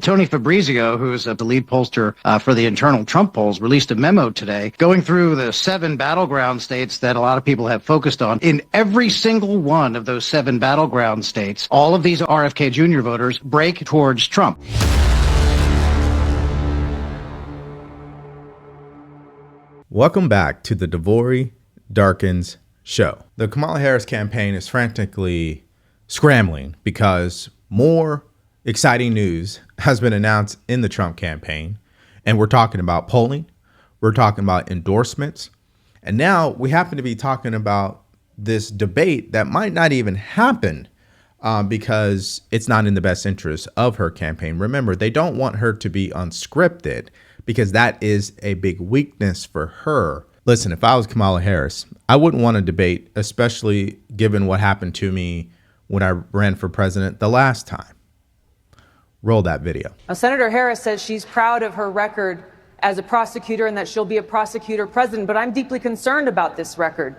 Tony Fabrizio, who's the lead pollster for the internal Trump polls, released a memo today going through the 7 battleground states that a lot of people have focused on. In every single one of those 7 battleground states, all of these RFK Jr. voters break towards Trump. Welcome back to the DeVory Darkins Show. The Kamala Harris campaign is frantically scrambling because more exciting news has been announced in the Trump campaign. And we're talking about polling. We're talking about endorsements. And now we happen to be talking about this debate that might not even happen because it's not in the best interest of her campaign. Remember, they don't want her to be unscripted because that is a big weakness for her. Listen, if I was Kamala Harris, I wouldn't want to debate, especially given what happened to me when I ran for president the last time. Roll that video. Now, Senator Harris says she's proud of her record as a prosecutor and that she'll be a prosecutor president, but I'm deeply concerned about this record.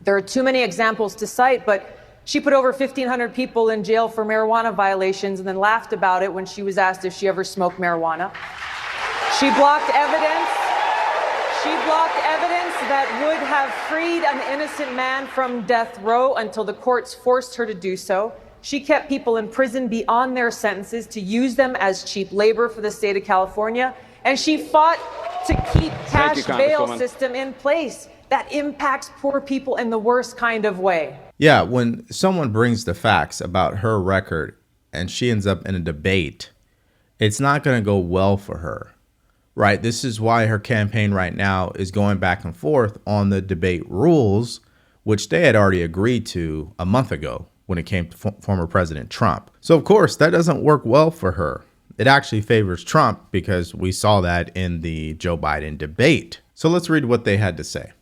There are too many examples to cite, but she put over 1,500 people in jail for marijuana violations and then laughed about it when she was asked if she ever smoked marijuana. She blocked evidence. She blocked evidence that would have freed an innocent man from death row until the courts forced her to do so. She kept people in prison beyond their sentences to use them as cheap labor for the state of California. And she fought to keep cash bail system in place that impacts poor people in the worst kind of way. Yeah, when someone brings the facts about her record and she ends up in a debate, it's not going to go well for her. Right. This is why her campaign right now is going back and forth on the debate rules, which they had already agreed to a month ago when it came to former President Trump. So, of course, that doesn't work well for her. It actually favors Trump because we saw that in the Joe Biden debate. So let's read what they had to say.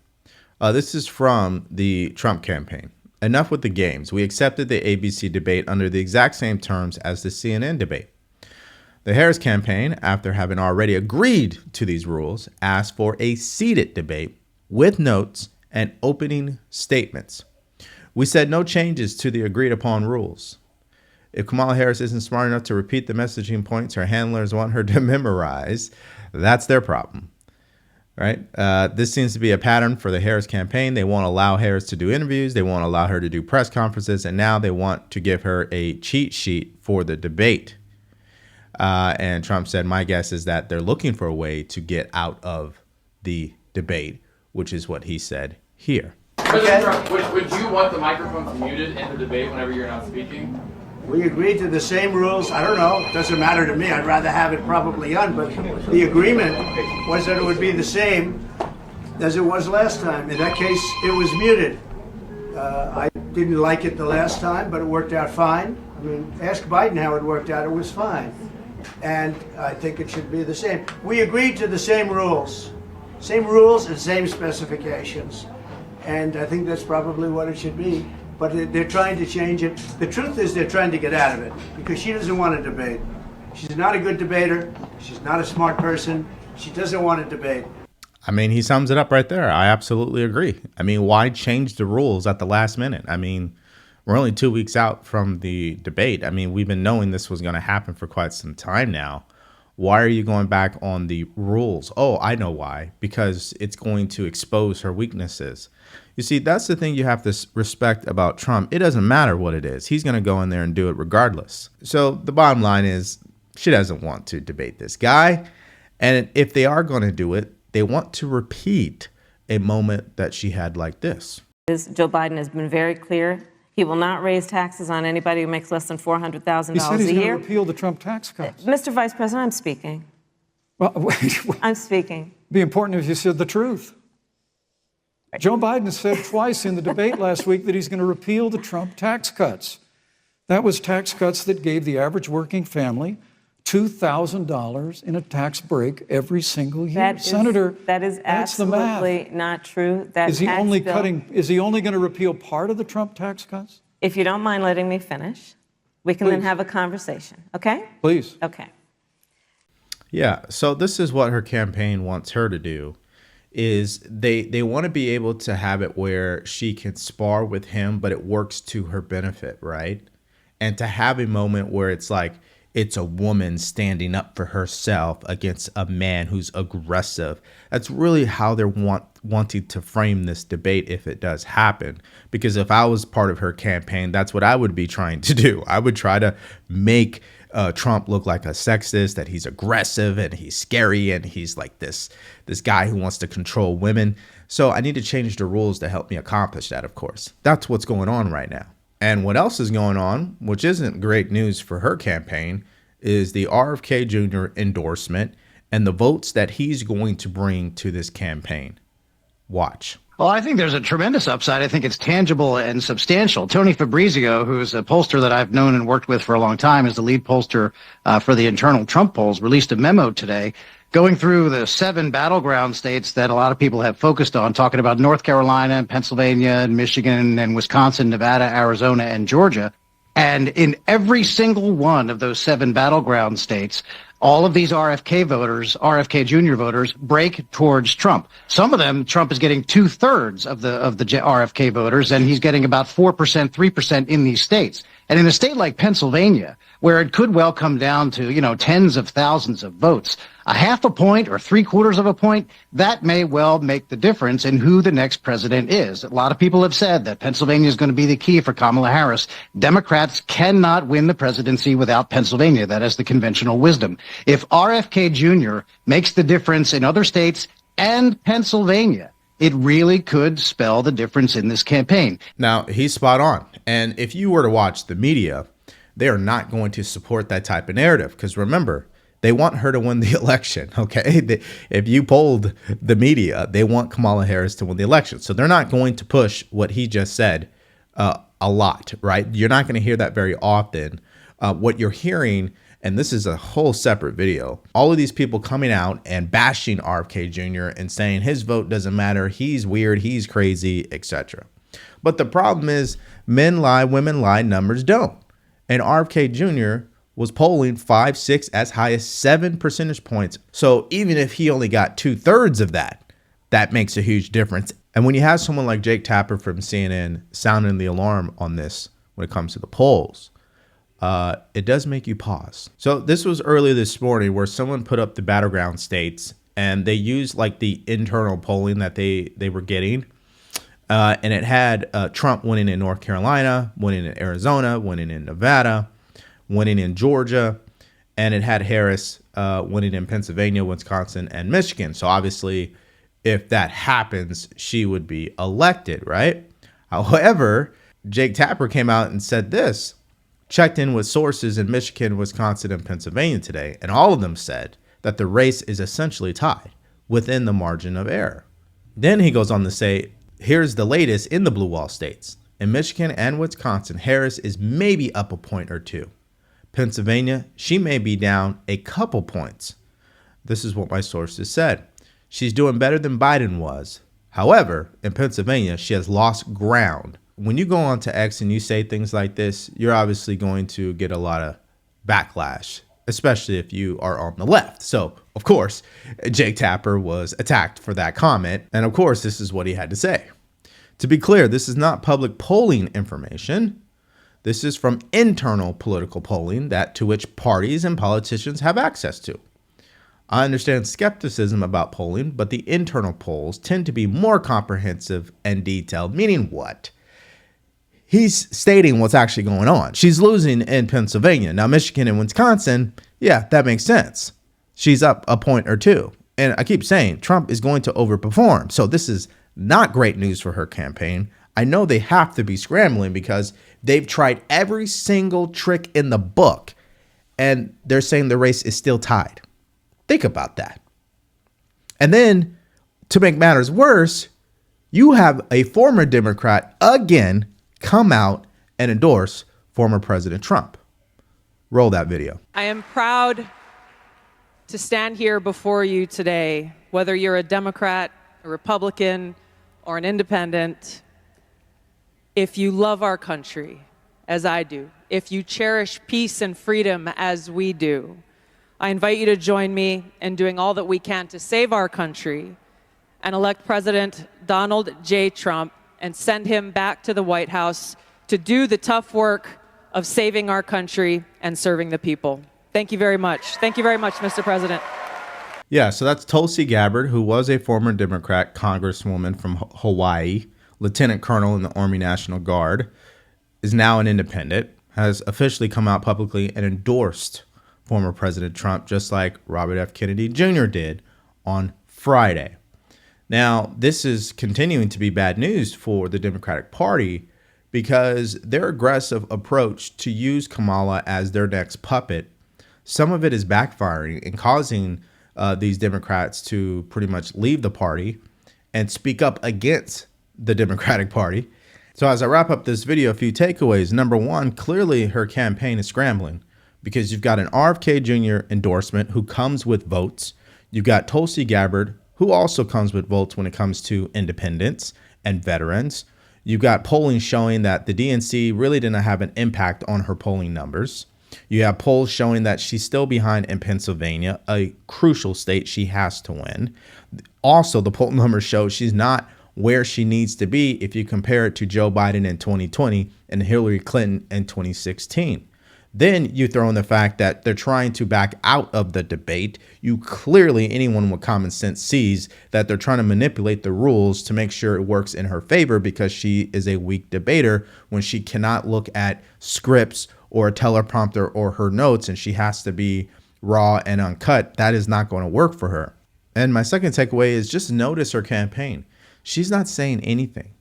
This is from the Trump campaign. Enough with the games. We accepted the ABC debate under the exact same terms as the CNN debate. The Harris campaign, after having already agreed to these rules, asked for a seated debate with notes and opening statements. We said no changes to the agreed upon rules. If Kamala Harris isn't smart enough to repeat the messaging points her handlers want her to memorize, that's their problem. Right? This seems to be a pattern for the Harris campaign. They won't allow Harris to do interviews. They won't allow her to do press conferences. And now they want to give her a cheat sheet for the debate. And Trump said, my guess is that they're looking for a way to get out of the debate, which is what he said here. President Trump, would you want the microphones muted in the debate whenever you're not speaking? We agreed to the same rules. I don't know. It doesn't matter to me. I'd rather have it probably on, but the agreement was that it would be the same as it was last time. In that case, it was muted. I didn't like it the last time, but it worked out fine. I mean, ask Biden how it worked out. It was fine. And I think it should be the same. We agreed to the same rules and same specifications. And I think that's probably what it should be. But they're trying to change it. The truth is they're trying to get out of it because she doesn't want to debate. She's not a good debater. She's not a smart person. She doesn't want to debate. I mean, he sums it up right there. I absolutely agree. I mean, why change the rules at the last minute? I mean, we're only 2 weeks out from the debate. I mean, we've been knowing this was going to happen for quite some time now. Why are you going back on the rules? Oh, I know why. Because it's going to expose her weaknesses. You see, that's the thing you have to respect about Trump. It doesn't matter what it is. He's going to go in there and do it regardless. So the bottom line is she doesn't want to debate this guy. And if they are going to do it, they want to repeat a moment that she had like this. Joe Biden has been very clear. He will not raise taxes on anybody who makes less than $400,000 a year. He said he's going to repeal the Trump tax cuts. Mr. Vice President, I'm speaking. Well, I'm speaking. It'd be important if you said the truth. Joe Biden said twice in the debate last week that he's going to repeal the Trump tax cuts. That was tax cuts that gave the average working family $2,000 in a tax break every single year. Senator, that is absolutely not true. Is he only going to repeal part of the Trump tax cuts? If you don't mind letting me finish, we can then have a conversation. Okay? Please. Okay. Yeah. So this is what her campaign wants her to do. Is they want to be able to have it where she can spar with him, but it works to her benefit, right? And to have a moment where it's like, it's a woman standing up for herself against a man who's aggressive. That's really how they're wanting to frame this debate if it does happen. Because if I was part of her campaign, that's what I would be trying to do. I would try to make Trump look like a sexist, that he's aggressive and he's scary and he's like this guy who wants to control women. So I need to change the rules to help me accomplish that, of course. That's what's going on right now. And what else is going on, which isn't great news for her campaign, is the RFK Jr. endorsement and the votes that he's going to bring to this campaign. Watch. Well, I think there's a tremendous upside. I think it's tangible and substantial. Tony Fabrizio, who's a pollster that I've known and worked with for a long time, is the lead pollster for the internal Trump polls, released a memo today going through the 7 battleground states that a lot of people have focused on, talking about North Carolina, Pennsylvania, and Michigan, and Wisconsin, Nevada, Arizona, and Georgia. And in every single one of those 7 battleground states, all of these RFK voters, RFK Jr. voters, break towards Trump. Some of them, Trump is getting 2/3 of the RFK voters, and he's getting about 4%, 3% in these states. And in a state like Pennsylvania, where it could well come down to, tens of thousands of votes, a half a point or 3/4 of a point, that may well make the difference in who the next president is. A lot of people have said that Pennsylvania is going to be the key for Kamala Harris. Democrats cannot win the presidency without Pennsylvania. That is the conventional wisdom. If RFK Jr. makes the difference in other states and Pennsylvania, it really could spell the difference in this campaign. Now, he's spot on. And if you were to watch the media, they are not going to support that type of narrative. Because remember, they want her to win the election, okay? If you polled the media, they want Kamala Harris to win the election. So they're not going to push what he just said a lot, right? You're not going to hear that very often. What you're hearing, and this is a whole separate video, all of these people coming out and bashing RFK Jr. and saying his vote doesn't matter, he's weird, he's crazy, etc. But the problem is men lie, women lie, numbers don't. And RFK Jr. was polling 5, 6, as high as 7 percentage points. So even if he only got 2/3 of that, that makes a huge difference. And when you have someone like Jake Tapper from CNN sounding the alarm on this when it comes to the polls, it does make you pause. So this was earlier this morning where someone put up the battleground states and they used like the internal polling that they were getting. And it had Trump winning in North Carolina, winning in Arizona, winning in Nevada, winning in Georgia, and it had Harris winning in Pennsylvania, Wisconsin, and Michigan. So obviously, if that happens, she would be elected, right? However, Jake Tapper came out and said this, checked in with sources in Michigan, Wisconsin, and Pennsylvania today, and all of them said that the race is essentially tied within the margin of error. Then he goes on to say, here's the latest in the blue wall states. In Michigan and Wisconsin, Harris is maybe up a point or 2. Pennsylvania, she may be down a couple points. This is what my sources said. She's doing better than Biden was. However, in Pennsylvania, she has lost ground. When you go on to X and you say things like this, you're obviously going to get a lot of backlash, especially if you are on the left. So, of course, Jake Tapper was attacked for that comment. And of course, this is what he had to say. To be clear, this is not public polling information. This is from internal political polling to which parties and politicians have access to. I understand skepticism about polling, but the internal polls tend to be more comprehensive and detailed, meaning what? He's stating what's actually going on. She's losing in Pennsylvania. Now, Michigan and Wisconsin, yeah, that makes sense. She's up a point or 2. And I keep saying Trump is going to overperform. So this is not great news for her campaign. I know they have to be scrambling because they've tried every single trick in the book and they're saying the race is still tied. Think about that. And then to make matters worse, you have a former Democrat again come out and endorse former President Trump. Roll that video. I am proud to stand here before you today, whether you're a Democrat, a Republican, or an independent. If you love our country, as I do, if you cherish peace and freedom as we do, I invite you to join me in doing all that we can to save our country and elect President Donald J. Trump and send him back to the White House to do the tough work of saving our country and serving the people. Thank you very much. Thank you very much, Mr. President. Yeah, so that's Tulsi Gabbard, who was a former Democrat congresswoman from Hawaii, lieutenant colonel in the Army National Guard, is now an independent, has officially come out publicly and endorsed former President Trump, just like Robert F. Kennedy Jr. did on Friday. Now, this is continuing to be bad news for the Democratic Party because their aggressive approach to use Kamala as their next puppet, some of it is backfiring and causing these Democrats to pretty much leave the party and speak up against the Democratic Party. So as I wrap up this video, a few takeaways. Number one, clearly her campaign is scrambling because you've got an RFK Jr. endorsement who comes with votes. You've got Tulsi Gabbard, who also comes with votes when it comes to independents and veterans. You've got polling showing that the DNC really didn't have an impact on her polling numbers. You have polls showing that she's still behind in Pennsylvania, a crucial state she has to win. Also, the poll numbers show she's not where she needs to be if you compare it to Joe Biden in 2020 and Hillary Clinton in 2016. Then you throw in the fact that they're trying to back out of the debate. You clearly, anyone with common sense sees that they're trying to manipulate the rules to make sure it works in her favor because she is a weak debater when she cannot look at scripts or a teleprompter or her notes and she has to be raw and uncut. That is not going to work for her. And my second takeaway is just notice her campaign. She's not saying anything.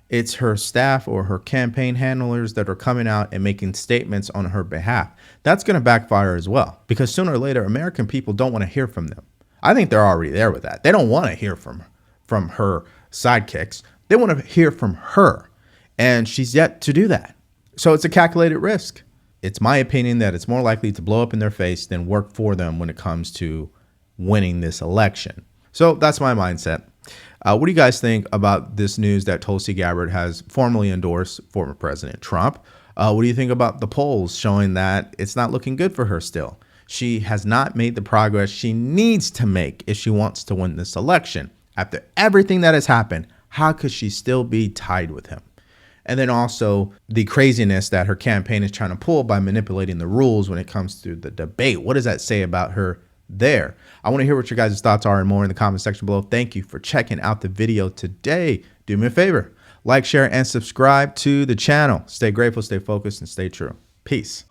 It's her staff or her campaign handlers that are coming out and making statements on her behalf. That's going to backfire as well, because sooner or later, American people don't want to hear from them. I think they're already there with that. They don't want to hear from her sidekicks. They want to hear from her, and she's yet to do that. So it's a calculated risk. It's my opinion that it's more likely to blow up in their face than work for them when it comes to winning this election. So that's my mindset. What do you guys think about this news that Tulsi Gabbard has formally endorsed former President Trump? What do you think about the polls showing that it's not looking good for her still? She has not made the progress she needs to make if she wants to win this election. After everything that has happened, how could she still be tied with him? And then also the craziness that her campaign is trying to pull by manipulating the rules when it comes to the debate. What does that say about her there? I want to hear what your guys' thoughts are and more in the comment section below. Thank you for checking out the video today. Do me a favor, like, share, and subscribe to the channel. Stay grateful, stay focused, and stay true. Peace.